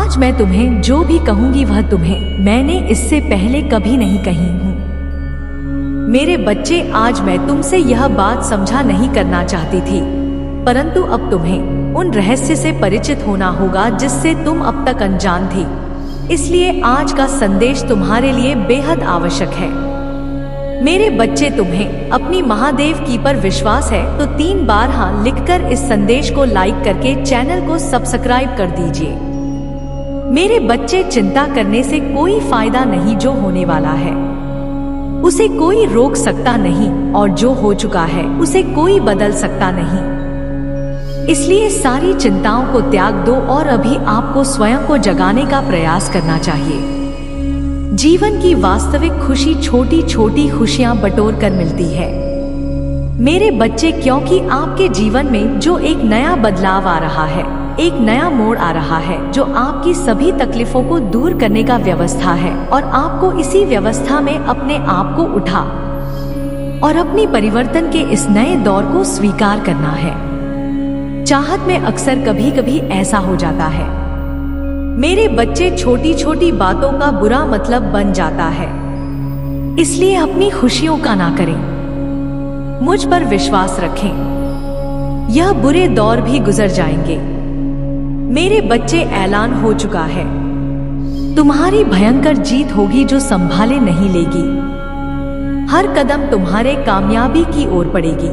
आज मैं तुम्हें जो भी कहूंगी वह तुम्हें मैंने इससे पहले कभी नहीं कही हूँ। मेरे बच्चे, आज मैं तुमसे यह बात समझा नहीं करना चाहती थी, परंतु अब तुम्हें उन रहस्य से परिचित होना होगा जिससे तुम अब तक अनजान थी। इसलिए आज का संदेश तुम्हारे लिए बेहद आवश्यक है। मेरे बच्चे, तुम्हें अपनी महादेव की पर विश्वास है तो 3 बार हाँ लिखकर इस संदेश को लाइक करके चैनल को सब्सक्राइब कर दीजिए। मेरे बच्चे, चिंता करने से कोई फायदा नहीं। जो होने वाला है उसे कोई रोक सकता नहीं और जो हो चुका है उसे कोई बदल सकता नहीं। इसलिए सारी चिंताओं को त्याग दो और अभी आपको स्वयं को जगाने का प्रयास करना चाहिए। जीवन की वास्तविक खुशी छोटी छोटी खुशियां बटोर कर मिलती है मेरे बच्चे, क्योंकि आपके जीवन में जो एक नया बदलाव आ रहा है, एक नया मोड़ आ रहा है जो आपकी सभी तकलीफों को दूर करने का व्यवस्था है, और आपको इसी व्यवस्था में अपने आप को उठा और अपनी परिवर्तन के इस नए दौर को स्वीकार करना है। चाहत में अक्सर कभी कभी ऐसा हो जाता है मेरे बच्चे, छोटी छोटी बातों का बुरा मतलब बन जाता है। इसलिए अपनी खुशियों का ना करें, मुझ पर विश्वास रखें। यह बुरे दौर भी गुजर जाएंगे मेरे बच्चे। ऐलान हो चुका है, तुम्हारी भयंकर जीत होगी जो संभाले नहीं लेगी। हर कदम तुम्हारे कामयाबी की ओर पड़ेगी।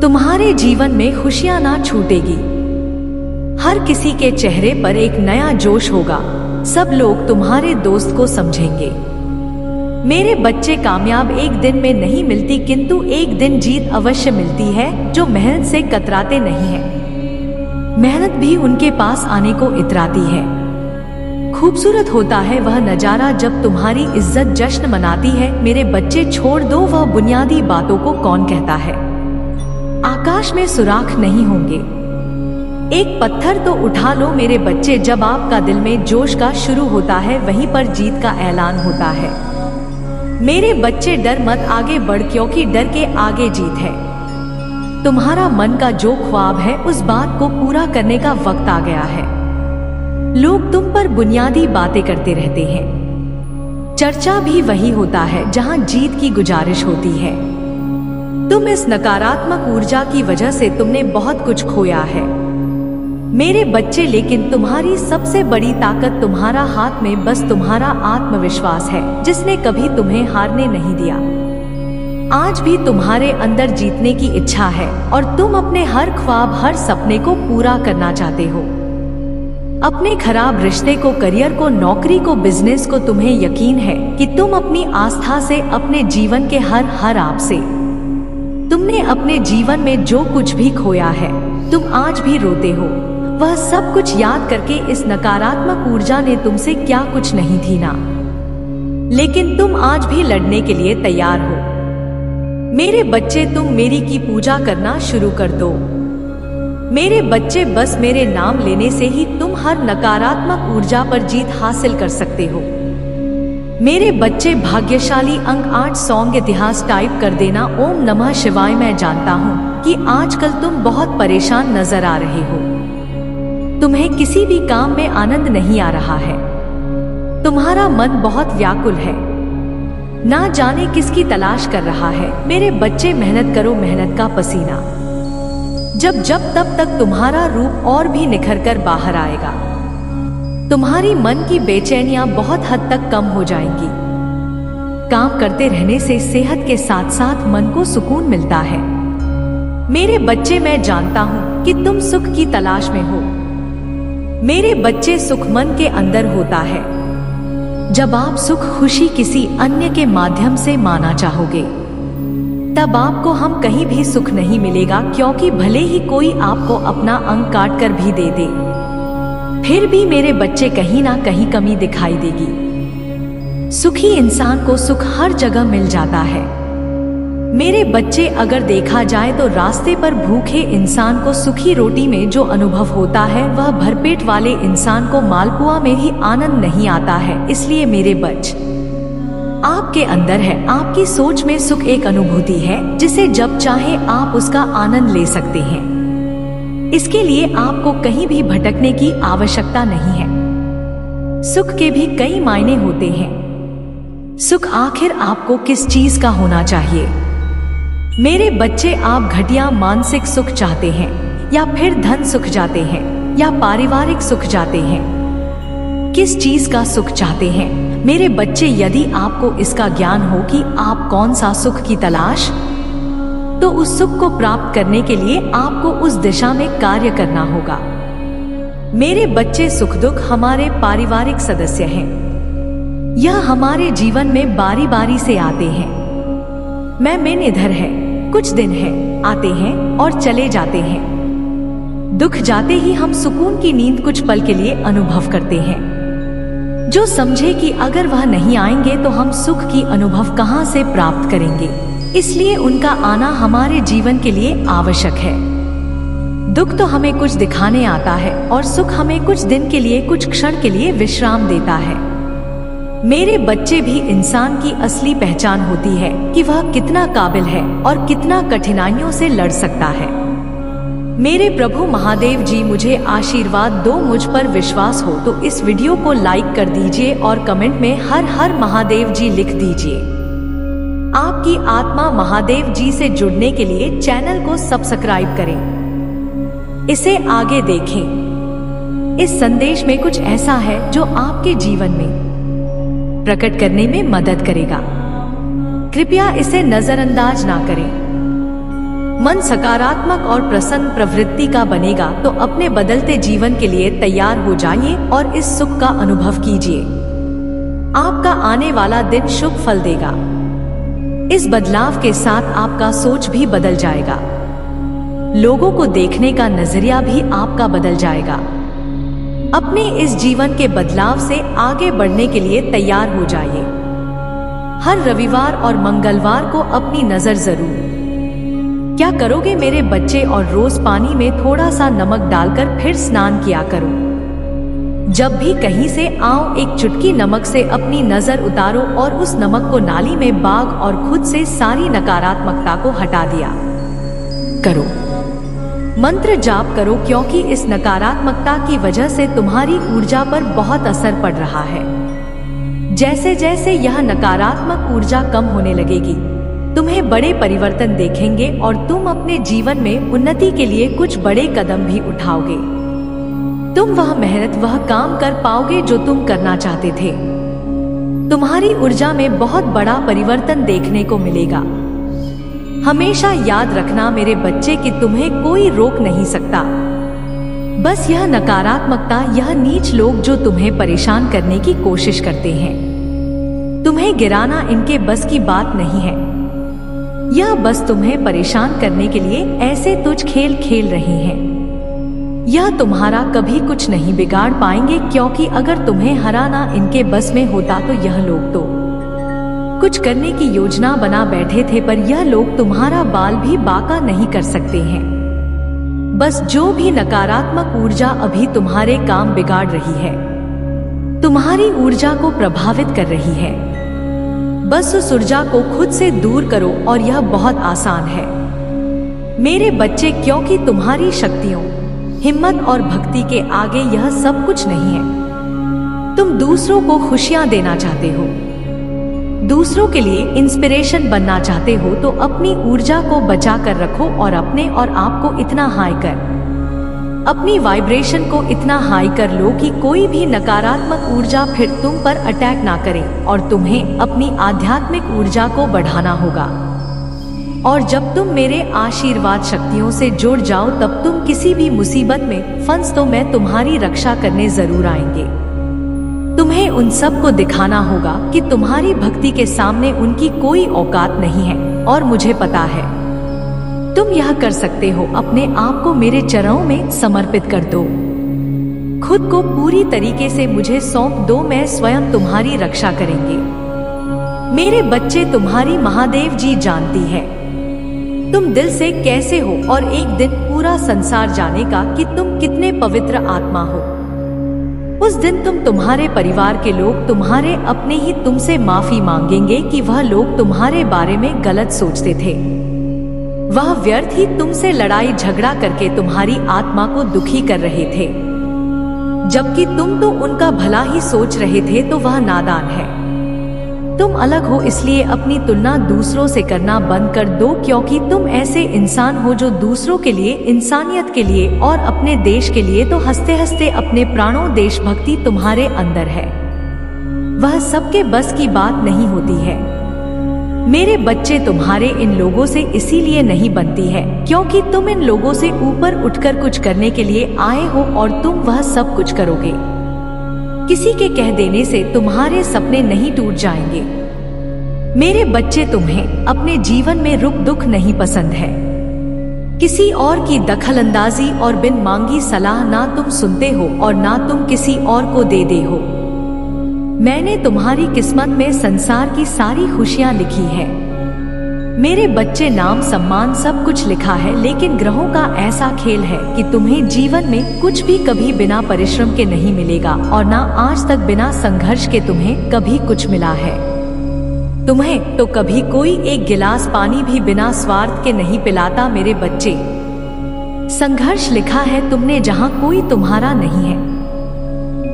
तुम्हारे जीवन में खुशियां ना छूटेगी। हर किसी के चेहरे पर एक नया जोश होगा। सब लोग तुम्हारे दोस्त को समझेंगे मेरे बच्चे। कामयाब एक दिन में नहीं मिलती, किंतु एक दिन जीत अवश्य मिलती है जो मेहनत से कतराते नहीं है। मेहनत भी उनके पास आने को इतराती है। खूबसूरत होता है वह नजारा जब तुम्हारी इज्जत जश्न मनाती है मेरे बच्चे। छोड़ दो वह बुनियादी बातों को, कौन कहता है आकाश में सुराख नहीं होंगे। एक पत्थर तो उठा लो मेरे बच्चे। जब आपका दिल में जोश का शुरू होता है वहीं पर जीत का ऐलान होता है मेरे बच्चे। डर मत, आगे बढ़, क्योंकि डर के आगे जीत है। तुम्हारा मन का जो ख्वाब है उस बात को पूरा करने का वक्त आ गया है। लोग तुम पर बुनियादी बातें करते रहते हैं। चर्चा भी वही होता है जहां जीत की गुजारिश होती है। तुम इस नकारात्मक ऊर्जा की वजह से तुमने बहुत कुछ खोया है मेरे बच्चे, लेकिन तुम्हारी सबसे बड़ी ताकत तुम्हारा हाथ में बस तुम्हारा आत्मविश्वास है जिसने कभी तुम्हें हारने नहीं दिया। आज भी तुम्हारे अंदर जीतने की इच्छा है और तुम अपने हर ख्वाब, हर सपने को पूरा करना चाहते हो। अपने खराब रिश्ते को, करियर को, नौकरी को, बिजनेस को, तुम्हें यकीन है कि तुम अपनी आस्था से, अपने जीवन के हर आप से, तुमने अपने जीवन में जो कुछ भी खोया है, तुम आज भी रोते हो। वह सब कुछ याद करके इस नकारात्मक ऊर्जा ने तुमसे क्या कुछ नहीं थी ना, लेकिन तुम आज भी लड़ने के लिए तैयार हो मेरे बच्चे। तुम मेरी की पूजा करना शुरू कर दो मेरे बच्चे। बस मेरे नाम लेने से ही तुम हर नकारात्मक ऊर्जा पर जीत हासिल कर सकते हो मेरे बच्चे। भाग्यशाली अंक 8 सॉन्ग इतिहास टाइप कर देना। ओम नमः शिवाय। मैं जानता हूँ कि आजकल तुम बहुत परेशान नजर आ रहे हो। तुम्हें किसी भी काम में आनंद नहीं आ रहा है। तुम्हारा मन बहुत व्याकुल है, ना जाने किसकी तलाश कर रहा है मेरे बच्चे। मेहनत करो, मेहनत का पसीना जब तब तक तुम्हारा रूप और भी निखर कर बाहर आएगा। तुम्हारी मन की बेचैनियां बहुत हद तक कम हो जाएंगी। काम करते रहने से सेहत के साथ साथ मन को सुकून मिलता है मेरे बच्चे। मैं जानता हूँ कि तुम सुख की तलाश में हो मेरे बच्चे। सुख मन के अंदर होता है। जब आप सुख, खुशी किसी अन्य के माध्यम से माना चाहोगे तब आपको हम कहीं भी सुख नहीं मिलेगा, क्योंकि भले ही कोई आपको अपना अंग काट कर भी दे दे, फिर भी मेरे बच्चे कहीं ना कहीं कमी दिखाई देगी। सुखी इंसान को सुख हर जगह मिल जाता है मेरे बच्चे। अगर देखा जाए तो रास्ते पर भूखे इंसान को सूखी रोटी में जो अनुभव होता है वह भरपेट वाले इंसान को मालपुआ में ही आनंद नहीं आता है। इसलिए मेरे बच्चे, आपके अंदर है, आपकी सोच में सुख एक अनुभूति है जिसे जब चाहे आप उसका आनंद ले सकते हैं। इसके लिए आपको कहीं भी भटकने की आवश्यकता नहीं है। सुख के भी कई मायने होते हैं। सुख आखिर आपको किस चीज का होना चाहिए? मेरे बच्चे, आप घटिया मानसिक सुख चाहते हैं या फिर धन सुख चाहते हैं या पारिवारिक सुख चाहते हैं? किस चीज का सुख चाहते हैं मेरे बच्चे? यदि आपको इसका ज्ञान हो कि आप कौन सा सुख की तलाश, तो उस सुख को प्राप्त करने के लिए आपको उस दिशा में कार्य करना होगा। मेरे बच्चे, सुख दुख हमारे पारिवारिक सदस्य हैं। यह हमारे जीवन में बारी बारी से आते हैं। मैं इधर है, कुछ दिन है, आते हैं और चले जाते हैं। दुख जाते ही हम सुकून की नींद कुछ पल के लिए अनुभव करते हैं। जो समझे कि अगर वह नहीं आएंगे तो हम सुख की अनुभव कहां से प्राप्त करेंगे, इसलिए उनका आना हमारे जीवन के लिए आवश्यक है। दुख तो हमें कुछ दिखाने आता है और सुख हमें कुछ दिन के लिए, कुछ क्षण के लिए विश्राम देता है। मेरे बच्चे, भी इंसान की असली पहचान होती है कि वह कितना काबिल है और कितना कठिनाइयों से लड़ सकता है। मेरे प्रभु महादेव जी मुझे आशीर्वाद दो। मुझ पर विश्वास हो तो इस वीडियो को लाइक कर दीजिए और कमेंट में हर हर महादेव जी लिख दीजिए। आपकी आत्मा महादेव जी से जुड़ने के लिए चैनल को सब्सक्राइब करें, इसे आगे देखें। इस संदेश में कुछ ऐसा है जो आपके जीवन में प्रकट करने में मदद करेगा। कृपया इसे नजरअंदाज ना करें। मन सकारात्मक और प्रसन्न प्रवृत्ति का बनेगा तो अपने बदलते जीवन के लिए तैयार हो जाइए और इस सुख का अनुभव कीजिए। आपका आने वाला दिन शुभ फल देगा। इस बदलाव के साथ आपका सोच भी बदल जाएगा। लोगों को देखने का नजरिया भी आपका बदल जाएगा। अपने इस जीवन के बदलाव से आगे बढ़ने के लिए तैयार हो जाइए। हर रविवार और मंगलवार को अपनी नजर जरूर क्या करोगे मेरे बच्चे, और रोज पानी में थोड़ा सा नमक डालकर फिर स्नान किया करो। जब भी कहीं से आओ, एक चुटकी नमक से अपनी नजर उतारो और उस नमक को नाली में बाग और खुद से सारी नकारात्मकता को हटा दिया करो। मंत्र जाप करो, क्योंकि इस नकारात्मकता की वजह से तुम्हारी ऊर्जा पर बहुत असर पड़ रहा है। जैसे जैसे यह नकारात्मक ऊर्जा कम होने लगेगी, तुम्हें बड़े परिवर्तन देखेंगे और तुम अपने जीवन में उन्नति के लिए कुछ बड़े कदम भी उठाओगे। तुम वह मेहनत, वह काम कर पाओगे जो तुम करना चाहते थे। तुम्हारी ऊर्जा में बहुत बड़ा परिवर्तन देखने को मिलेगा। हमेशा याद रखना मेरे बच्चे कि तुम्हें कोई रोक नहीं सकता। बस यह नकारात्मकता, यह नीच लोग जो तुम्हें परेशान करने की कोशिश करते हैं, तुम्हें गिराना इनके बस की बात नहीं है। यह बस तुम्हें परेशान करने के लिए ऐसे तुच्छ खेल खेल रही हैं। यह तुम्हारा कभी कुछ नहीं बिगाड़ पाएंगे, क्योंकि अगर तुम्हें हराना इनके बस में होता तो यह लोग तो कुछ करने की योजना बना बैठे थे, पर यह लोग तुम्हारा बाल भी बांका नहीं कर सकते हैं। बस जो भी नकारात्मक ऊर्जा अभी तुम्हारे काम बिगाड़ रही है, तुम्हारी ऊर्जा को प्रभावित कर रही है, बस उस ऊर्जा को खुद से दूर करो। और यह बहुत आसान है मेरे बच्चे, क्योंकि तुम्हारी शक्तियों, हिम्मत और भक्ति के आगे यह सब कुछ नहीं है। तुम दूसरों को खुशियां देना चाहते हो, दूसरों के लिए इंस्पिरेशन बनना चाहते हो, तो अपनी ऊर्जा को बचा कर रखो और अपने और आप को इतना हाई कर, अपनी वाइब्रेशन को इतना हाई कर लो कि कोई भी नकारात्मक ऊर्जा फिर तुम पर अटैक ना करे। और तुम्हें अपनी आध्यात्मिक ऊर्जा को बढ़ाना होगा। और जब तुम मेरे आशीर्वाद शक्तियों से जुड़ जाओ, तब तुम किसी भी मुसीबत में फंस तो मैं तुम्हारी रक्षा करने जरूर आएंगे। तुम्हें उन सब को दिखाना होगा कि तुम्हारी भक्ति के सामने उनकी कोई औकात नहीं है। और मुझे पता है तुम यह कर सकते हो। अपने आप को मेरे चरणों में समर्पित कर दो, खुद को पूरी तरीके से मुझे सौंप दो। मैं स्वयं तुम्हारी रक्षा करेंगे। मेरे बच्चे, तुम्हारी महादेव जी जानती है तुम दिल से कैसे हो, और एक दिन पूरा संसार जानेगा कि तुम कितने पवित्र आत्मा हो। उस दिन तुम्हारे परिवार के लोग, तुम्हारे अपने ही तुमसे माफी मांगेंगे कि वह लोग तुम्हारे बारे में गलत सोचते थे। वह व्यर्थ ही तुमसे लड़ाई झगड़ा करके तुम्हारी आत्मा को दुखी कर रहे थे। जबकि तुम तो उनका भला ही सोच रहे थे, तो वह नादान है। तुम अलग हो इसलिए अपनी तुलना दूसरों से करना बंद कर दो, क्योंकि तुम ऐसे इंसान हो जो दूसरों के लिए, इंसानियत के लिए और अपने देश के लिए तो हंसते हंसते अपने प्राणों, देशभक्ति तुम्हारे अंदर है। वह सबके बस की बात नहीं होती है। मेरे बच्चे, तुम्हारे इन लोगों से इसीलिए नहीं बनती है क्योंकि तुम इन लोगों से ऊपर उठकर कुछ करने के लिए आए हो और तुम वह सब कुछ करोगे। किसी के कह देने से तुम्हारे सपने नहीं टूट जाएंगे। मेरे बच्चे, तुम्हें अपने जीवन में दुख नहीं पसंद है। किसी और की दखलंदाजी और बिन मांगी सलाह ना तुम सुनते हो और ना तुम किसी और को दे हो। मैंने तुम्हारी किस्मत में संसार की सारी खुशियां लिखी है। मेरे बच्चे, नाम सम्मान सब कुछ लिखा है, लेकिन ग्रहों का ऐसा खेल है कि तुम्हें जीवन में कुछ भी कभी बिना परिश्रम के नहीं मिलेगा और ना आज तक बिना संघर्ष के तुम्हें कभी कुछ मिला है। तुम्हें तो कभी कोई एक गिलास पानी भी बिना स्वार्थ के नहीं पिलाता। मेरे बच्चे, संघर्ष लिखा है तुमने जहां कोई तुम्हारा नहीं है।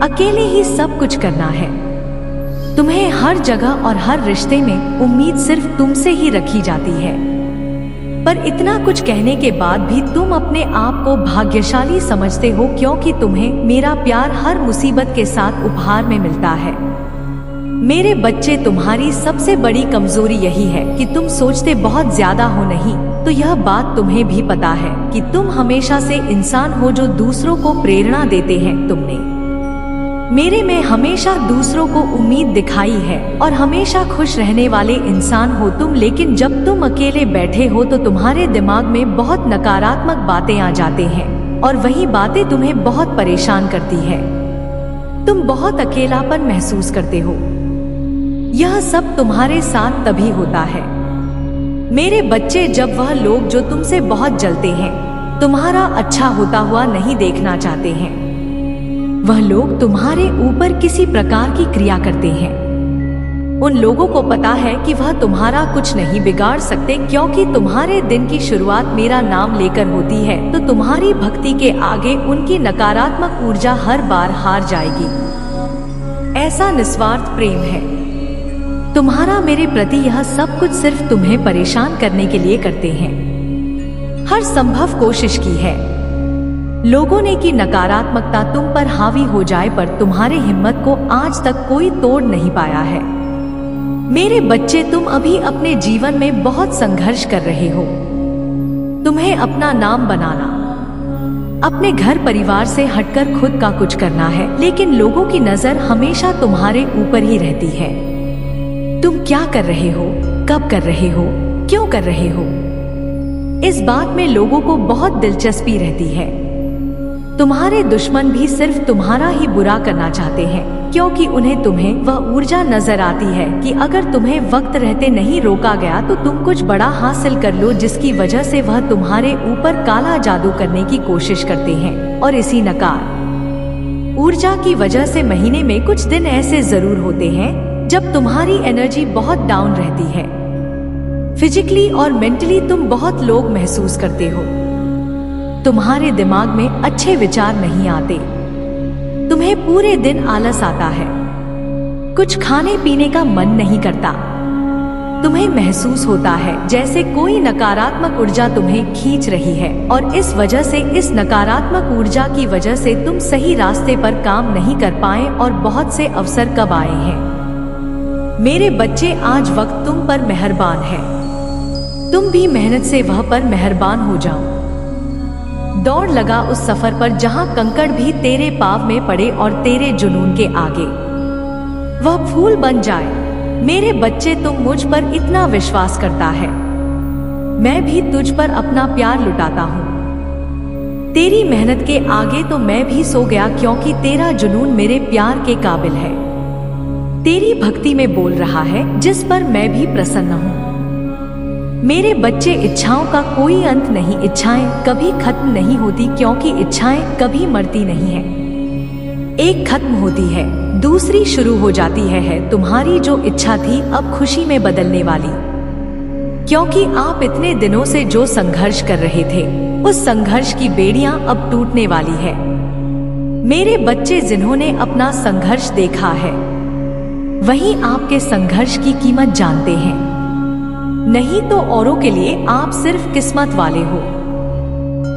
अकेले ही सब कुछ करना है। तुम्हें हर जगह और हर रिश्ते में उम्मीद सिर्फ तुमसे ही रखी जाती है। पर इतना कुछ कहने के बाद भी तुम अपने आप को भाग्यशाली समझते हो, क्योंकि तुम्हें मेरा प्यार हर मुसीबत के साथ उपहार में मिलता है। मेरे बच्चे, तुम्हारी सबसे बड़ी कमजोरी यही है कि तुम सोचते बहुत ज्यादा हो। नहीं तो यह बात तुम्हें भी पता है कि तुम हमेशा से इंसान हो जो दूसरों को प्रेरणा देते हैं। तुमने मेरे में हमेशा दूसरों को उम्मीद दिखाई है और हमेशा खुश रहने वाले इंसान हो तुम। लेकिन जब तुम अकेले बैठे हो तो तुम्हारे दिमाग में बहुत नकारात्मक बातें आ जाते हैं और वही बातें तुम्हें बहुत परेशान करती है। तुम बहुत अकेलापन महसूस करते हो। यह सब तुम्हारे साथ तभी होता है। मेरे बच्चे, जब वह लोग जो तुमसे बहुत जलते हैं, तुम्हारा अच्छा होता हुआ नहीं देखना चाहते हैं, वह लोग तुम्हारे ऊपर किसी प्रकार की क्रिया करते हैं। उन लोगों को पता है कि वह तुम्हारा कुछ नहीं बिगाड़ सकते, क्योंकि तुम्हारे दिन की शुरुआत मेरा नाम लेकर होती है, तो तुम्हारी भक्ति के आगे उनकी नकारात्मक ऊर्जा हर बार हार जाएगी। ऐसा निस्वार्थ प्रेम है तुम्हारा मेरे प्रति। यह सब कुछ सिर्फ तुम्हें परेशान करने के लिए करते हैं। हर संभव कोशिश की है लोगों ने कि नकारात्मकता तुम पर हावी हो जाए, पर तुम्हारी हिम्मत को आज तक कोई तोड़ नहीं पाया है। मेरे बच्चे, तुम अभी अपने जीवन में बहुत संघर्ष कर रहे हो। तुम्हें अपना नाम बनाना, अपने घर परिवार से हटकर खुद का कुछ करना है, लेकिन लोगों की नजर हमेशा तुम्हारे ऊपर ही रहती है। तुम क्या कर रहे हो, कब कर रहे हो, क्यों कर रहे हो, इस बात में लोगों को बहुत दिलचस्पी रहती है। तुम्हारे दुश्मन भी सिर्फ तुम्हारा ही बुरा करना चाहते हैं, क्योंकि उन्हें तुम्हें वह ऊर्जा नजर आती है कि अगर तुम्हें वक्त रहते नहीं रोका गया तो तुम कुछ बड़ा हासिल कर लो, जिसकी वजह से वह तुम्हारे ऊपर काला जादू करने की कोशिश करते हैं। और इसी नकार ऊर्जा की वजह से महीने में कुछ दिन ऐसे जरूर होते हैं जब तुम्हारी एनर्जी बहुत डाउन रहती है। फिजिकली और मेंटली तुम बहुत लोग महसूस करते हो। तुम्हारे दिमाग में अच्छे विचार नहीं आते। तुम्हें पूरे दिन आलस आता है। कुछ खाने पीने का मन नहीं करता। तुम्हें महसूस होता है जैसे कोई नकारात्मक ऊर्जा तुम्हें खींच रही है, और इस वजह से, इस नकारात्मक ऊर्जा की वजह से तुम सही रास्ते पर काम नहीं कर पाए और बहुत से अवसर कब आए हैं। मेरे बच्चे, आज वक्त तुम पर मेहरबान है। तुम भी मेहनत से वह पर मेहरबान हो जाओ। दौड़ लगा उस सफर पर जहां कंकड़ भी तेरे पाँव में पड़े और तेरे जुनून के आगे वह फूल बन जाए। मेरे बच्चे, तुम मुझ पर इतना विश्वास करता है, मैं भी तुझ पर अपना प्यार लुटाता हूँ। तेरी मेहनत के आगे तो मैं भी सो गया, क्योंकि तेरा जुनून मेरे प्यार के काबिल है। तेरी भक्ति में बोल रहा है, जिस पर मैं भी प्रसन्न हूँ। मेरे बच्चे, इच्छाओं का कोई अंत नहीं। इच्छाएं कभी खत्म नहीं होती, क्योंकि इच्छाएं कभी मरती नहीं है। एक खत्म होती है, दूसरी शुरू हो जाती है। तुम्हारी जो इच्छा थी अब खुशी में बदलने वाली, क्योंकि आप इतने दिनों से जो संघर्ष कर रहे थे, उस संघर्ष की बेड़ियां अब टूटने वाली है। मेरे बच्चे जिन्होंने अपना संघर्ष देखा है वही आपके संघर्ष की कीमत जानते हैं। नहीं तो औरों के लिए आप सिर्फ किस्मत वाले हो।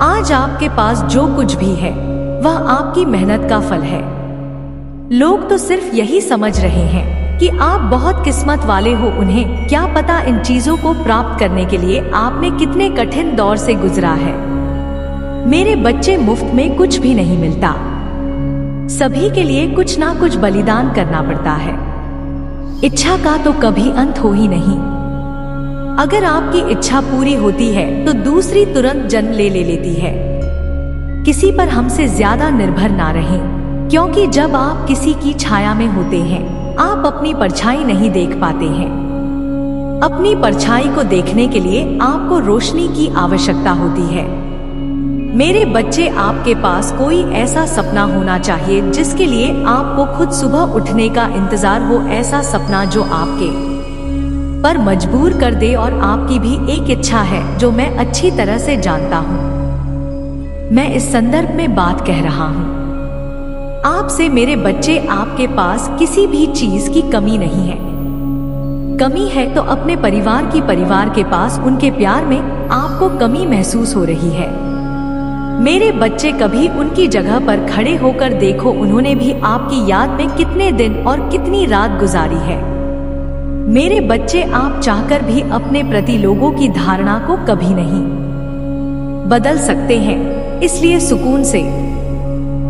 आज आपके पास जो कुछ भी है वह आपकी मेहनत का फल है। लोग तो सिर्फ यही समझ रहे हैं कि आप बहुत किस्मत वाले हो। उन्हें क्या पता इन चीजों को प्राप्त करने के लिए आपने कितने कठिन दौर से गुजरा है। मेरे बच्चे, मुफ्त में कुछ भी नहीं मिलता। सभी के लिए कुछ ना कुछ बलिदान करना पड़ता है। इच्छा का तो कभी अंत हो ही नहीं। अगर आपकी इच्छा पूरी होती है तो दूसरी तुरंत जन्म ले लेती है। किसी पर हमसे ज्यादा निर्भर ना रहें, क्योंकि जब आप किसी की छाया में होते हैं आप अपनी परछाई नहीं देख पाते हैं। अपनी परछाई को देखने के लिए आपको रोशनी की आवश्यकता होती है। मेरे बच्चे, आपके पास कोई ऐसा सपना होना चाहिए जिसके लिए आपको खुद सुबह उठने का इंतजार हो। ऐसा सपना जो आपके पर मजबूर कर दे। और आपकी भी एक इच्छा है जो मैं अच्छी तरह से जानता हूँ। मैं इस संदर्भ में बात कह रहा हूँ आपसे। मेरे बच्चे, आपके पास किसी भी चीज की कमी नहीं है। कमी है तो अपने परिवार की। परिवार के पास उनके प्यार में आपको कमी महसूस हो रही है। मेरे बच्चे, कभी उनकी जगह पर खड़े होकर देखो। उन्होंने भी आपकी याद में कितने दिन और कितनी रात गुजारी है। मेरे बच्चे, आप चाहकर भी अपने प्रति लोगों की धारणा को कभी नहीं बदल सकते हैं। इसलिए सुकून से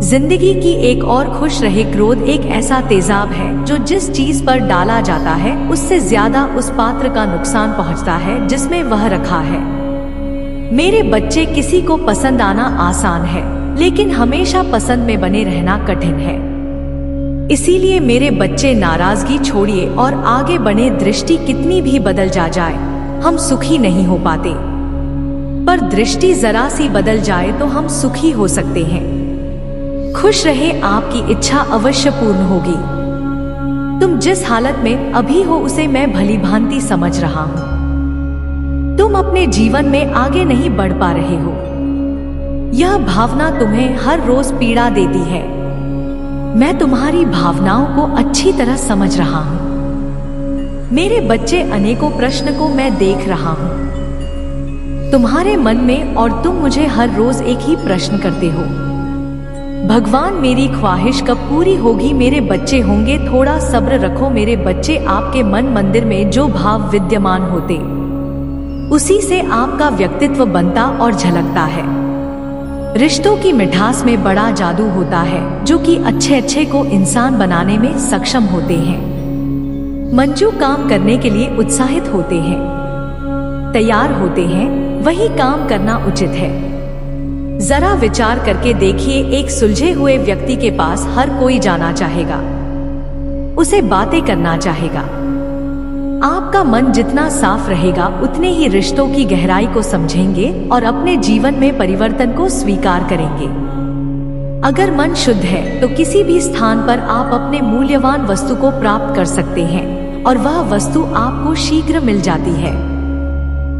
जिंदगी की एक और खुश रहे। क्रोध एक ऐसा तेजाब है जो जिस चीज पर डाला जाता है उससे ज्यादा उस पात्र का नुकसान पहुंचता है जिसमें वह रखा है। मेरे बच्चे, किसी को पसंद आना आसान है लेकिन हमेशा पसंद में बने रहना कठिन है। इसीलिए मेरे बच्चे, नाराजगी छोड़िए और आगे बढ़े। दृष्टि कितनी भी बदल जाए हम सुखी नहीं हो पाते, पर दृष्टि जरा सी बदल जाए तो हम सुखी हो सकते हैं। खुश रहे, आपकी इच्छा अवश्य पूर्ण होगी। तुम जिस हालत में अभी हो उसे मैं भली भांति समझ रहा हूं। तुम अपने जीवन में आगे नहीं बढ़ पा रहे हो। यह भावना तुम्हें हर रोज पीड़ा देती है। मैं तुम्हारी भावनाओं को अच्छी तरह समझ रहा हूं। मेरे बच्चे, अनेकों प्रश्न को मैं देख रहा हूं तुम्हारे मन में, और तुम मुझे हर रोज एक ही प्रश्न करते हो, भगवान मेरी ख्वाहिश कब पूरी होगी। मेरे बच्चे होंगे, थोड़ा सब्र रखो। मेरे बच्चे, आपके मन मंदिर में जो भाव विद्यमान होते उसी से आपका व्यक्तित्व बनता और झलकता है। रिश्तों की मिठास में बड़ा जादू होता है जो कि अच्छे को इंसान बनाने में सक्षम होते हैं। मंजू काम करने के लिए उत्साहित होते हैं, तैयार होते हैं, वही काम करना उचित है। जरा विचार करके देखिए, एक सुलझे हुए व्यक्ति के पास हर कोई जाना चाहेगा, उसे बातें करना चाहेगा। आपका मन जितना साफ रहेगा उतने ही रिश्तों की गहराई को समझेंगे और अपने जीवन में परिवर्तन को स्वीकार करेंगे। अगर मन शुद्ध है तो किसी भी स्थान पर आप अपने मूल्यवान वस्तु को प्राप्त कर सकते हैं और वह वस्तु आपको शीघ्र मिल जाती है।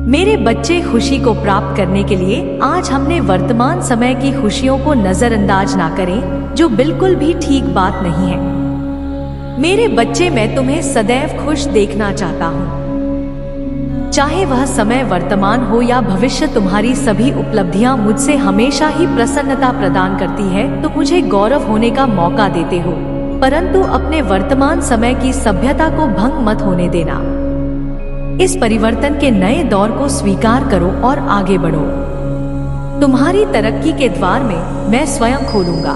मेरे बच्चे, खुशी को प्राप्त करने के लिए आज हमने वर्तमान समय की खुशियों को नजरअंदाज ना करें, जो बिल्कुल भी ठीक बात नहीं है। मेरे बच्चे, मैं तुम्हें सदैव खुश देखना चाहता हूँ। चाहे वह समय वर्तमान हो या भविष्य, तुम्हारी सभी उपलब्धियां मुझसे हमेशा ही प्रसन्नता प्रदान करती है। तो मुझे गौरव होने का मौका देते हो, परंतु अपने वर्तमान समय की सभ्यता को भंग मत होने देना। इस परिवर्तन के नए दौर को स्वीकार करो और आगे बढ़ो। तुम्हारी तरक्की के द्वार में मैं स्वयं खोलूंगा।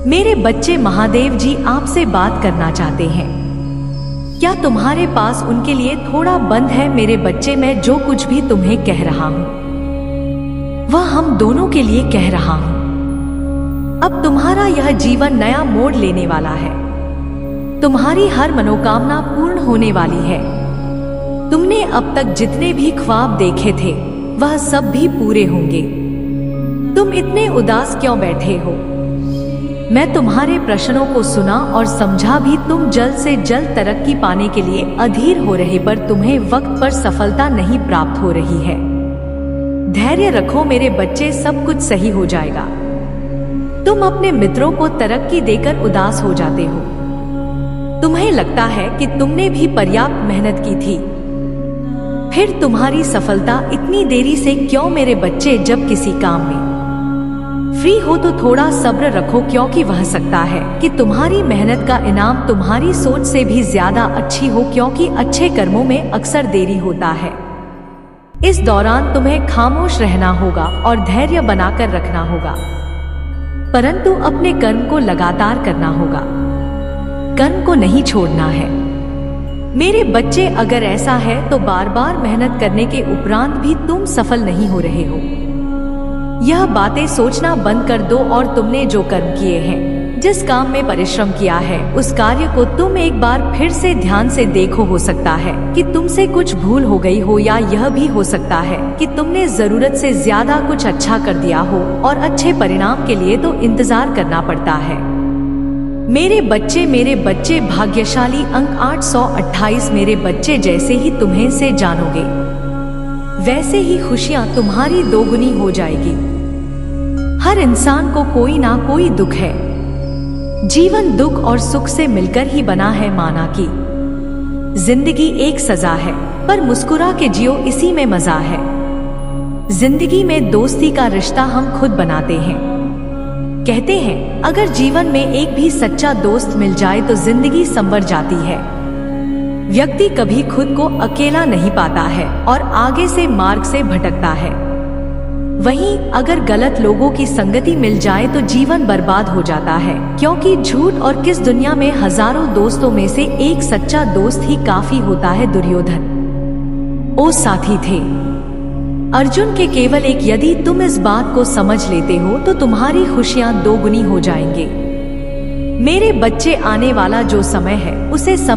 मेरे बच्चे, महादेव जी आपसे बात करना चाहते हैं। क्या तुम्हारे पास उनके लिए थोड़ा बंद है? मेरे बच्चे, मैं जो कुछ भी तुम्हें कह रहा हूँ वह हम दोनों के लिए कह रहा हूँ। अब तुम्हारा यह जीवन नया मोड़ लेने वाला है। तुम्हारी हर मनोकामना पूर्ण होने वाली है। तुमने अब तक जितने भी ख्वाब देखे थे वह सब भी पूरे होंगे। तुम इतने उदास क्यों बैठे हो? मैं तुम्हारे प्रश्नों को सुना और समझा भी। तुम जल्द से जल्द तरक्की पाने के लिए अधीर हो रहे, पर तुम्हें वक्त पर सफलता नहीं प्राप्त हो रही है। धैर्य रखो मेरे बच्चे, सब कुछ सही हो जाएगा। तुम अपने मित्रों को तरक्की देकर उदास हो जाते हो। तुम्हें लगता है कि तुमने भी पर्याप्त मेहनत की थी, फिर तुम्हारी सफलता इतनी देरी से क्यों मेरे बच्चे? जब किसी काम में फ्री हो तो थोड़ा सब्र रखो, क्योंकि वह सकता है कि तुम्हारी मेहनत का इनाम तुम्हारी सोच से भी ज्यादा अच्छी हो, क्योंकि अच्छे कर्मों में अक्सर देरी होता है। इस दौरान तुम्हें खामोश रहना होगा और धैर्य बनाकर रखना होगा, परंतु अपने कर्म को लगातार करना होगा, कर्म को नहीं छोड़ना है। मेरे बच्चे, अगर ऐसा है तो बार बार मेहनत करने के उपरांत भी तुम सफल नहीं हो रहे हो। यह बातें सोचना बंद कर दो और तुमने जो कर्म किए हैं, जिस काम में परिश्रम किया है, उस कार्य को तुम एक बार फिर से ध्यान से देखो। हो सकता है कि तुमसे कुछ भूल हो गई हो, या यह भी हो सकता है कि तुमने जरूरत से ज्यादा कुछ अच्छा कर दिया हो और अच्छे परिणाम के लिए तो इंतजार करना पड़ता है। मेरे बच्चे भाग्यशाली। अंक 828। मेरे बच्चे, जैसे ही तुम्हें से जानोगे, वैसे ही खुशियां तुम्हारी दोगुनी हो जाएगी। हर इंसान को कोई ना कोई दुख है। जीवन दुख और सुख से मिलकर ही बना है। माना कि जिंदगी एक सजा है, पर मुस्कुरा के जियो, इसी में मजा है। जिंदगी में दोस्ती का रिश्ता हम खुद बनाते हैं। कहते हैं, अगर जीवन में एक भी सच्चा दोस्त मिल जाए तो जिंदगी संवर जाती है। व्यक्ति कभी खुद को अकेला नहीं पाता है और आगे से मार्ग से भटकता है। वहीं अगर गलत लोगों की संगति मिल जाए तो जीवन बर्बाद हो जाता है, क्योंकि झूठ और किस दुनिया में हजारों दोस्तों में से एक सच्चा दोस्त ही काफी होता है। दुर्योधन ओ साथी थे अर्जुन के केवल एक। यदि तुम इस बात को समझ लेते हो तो तुम्हारी खुशियां दोगुनी हो जाएंगे। मेरे बच्चे, आने वाला जो समय है उसे समय